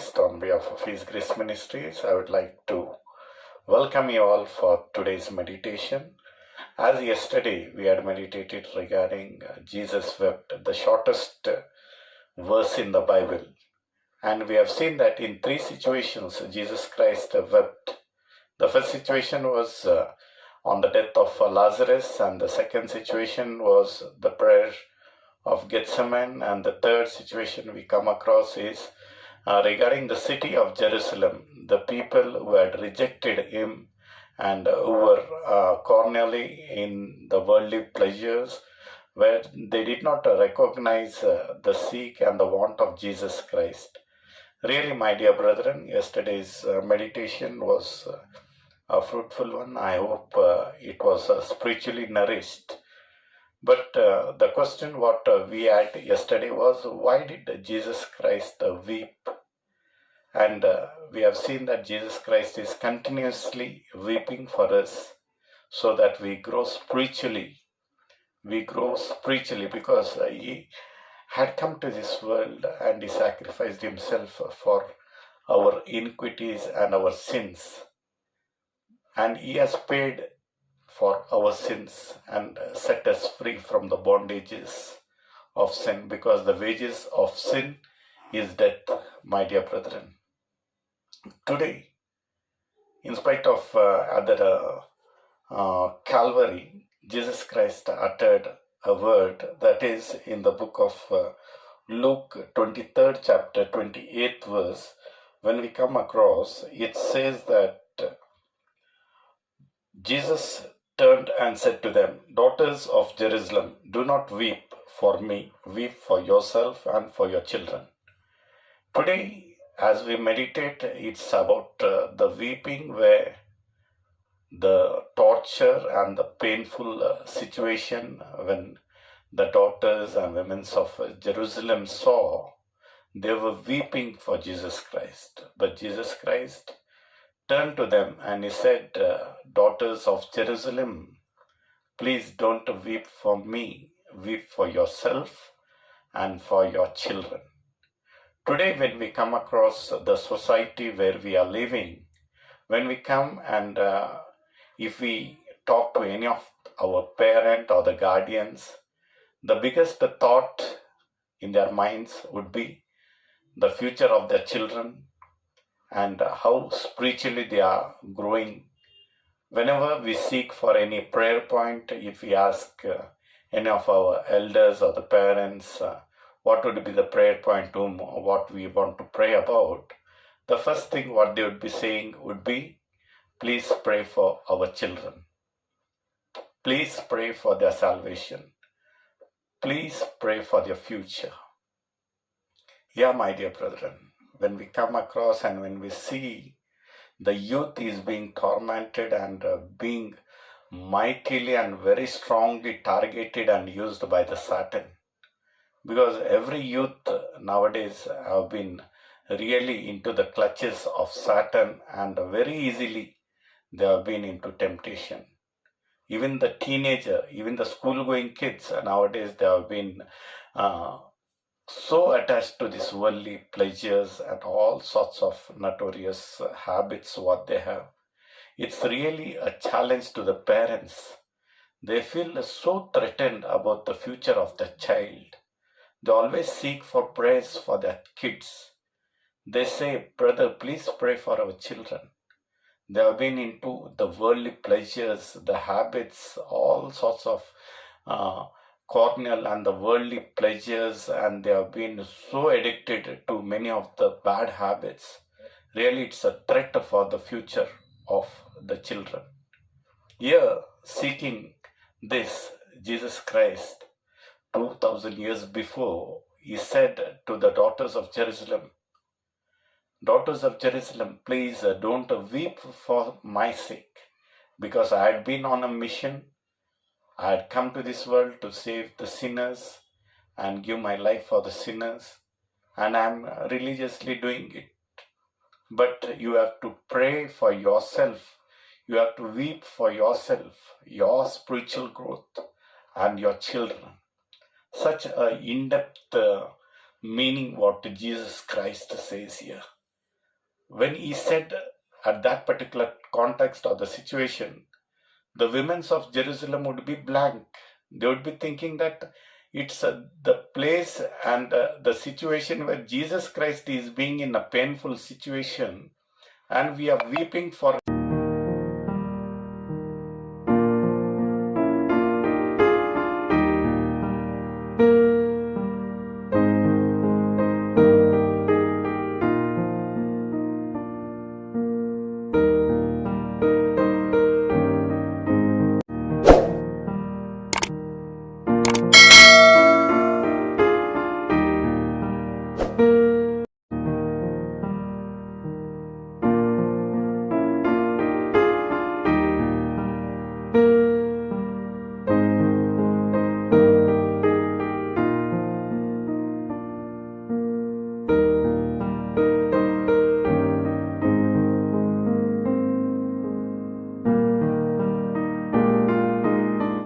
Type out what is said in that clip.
Christ, on behalf of His Grace Ministries, I would like to welcome you all for today's meditation. As yesterday we had meditated regarding Jesus wept, the shortest verse in the Bible. And we have seen that in three situations Jesus Christ wept. The first situation was on the death of Lazarus, and the second situation was the prayer of Gethsemane, and the third situation we come across is regarding the city of Jerusalem, the people who had rejected him and who were cornerly in the worldly pleasures, where they did not recognize the seek and the want of Jesus Christ. Really, my dear brethren, yesterday's meditation was a fruitful one. I hope it was spiritually nourished. But the question what we had yesterday was, why did Jesus Christ weep? And we have seen that Jesus Christ is continuously weeping for us so that we grow spiritually. We grow spiritually because He had come to this world and He sacrificed Himself for our iniquities and our sins. And He has paid for our sins and set us free from the bondages of sin, because the wages of sin is death, my dear brethren. Today, in spite of Calvary, Jesus Christ uttered a word that is in the book of Luke 23rd chapter 28th verse. When we come across, it says that Jesus turned and said to them, "Daughters of Jerusalem, do not weep for me, weep for yourself and for your children." Today, as we meditate, it's about the weeping where the torture and the painful situation when the daughters and women of Jerusalem saw, they were weeping for Jesus Christ. But Jesus Christ turned to them and He said, "Daughters of Jerusalem, please don't weep for me, weep for yourself and for your children." Today, when we come across the society where we are living, when we come and if we talk to any of our parent or the guardians, the biggest thought in their minds would be the future of their children and how spiritually they are growing. Whenever we seek for any prayer point, if we ask any of our elders or the parents what would be the prayer point to what we want to pray about, the first thing what they would be saying would be, please pray for our children. Please pray for their salvation. Please pray for their future. Yeah, my dear brethren, when we come across and when we see the youth is being tormented and being mightily and very strongly targeted and used by the Satan, because every youth nowadays have been really into the clutches of Satan and very easily they have been into temptation. Even the teenager, even the school-going kids nowadays, they have been so attached to these worldly pleasures and all sorts of notorious habits what they have. It's really a challenge to the parents. They feel so threatened about the future of the child. They always seek for prayers for their kids. They say, "Brother, please pray for our children." They have been into the worldly pleasures, the habits, all sorts of carnal and the worldly pleasures, and they have been so addicted to many of the bad habits. Really, it's a threat for the future of the children. Here, seeking this, Jesus Christ, 2000 years before, He said to the daughters of Jerusalem, "Daughters of Jerusalem, please don't weep for my sake, because I had been on a mission. I had come to this world to save the sinners and give my life for the sinners, and I'm religiously doing it. But you have to pray for yourself. You have to weep for yourself, your spiritual growth, and your children." Such a in-depth meaning what Jesus Christ says here. when he said at that particular context or the situation, the women of Jerusalem would be blank. They would be thinking that it's the place and the situation where Jesus Christ is being in a painful situation, and we are weeping for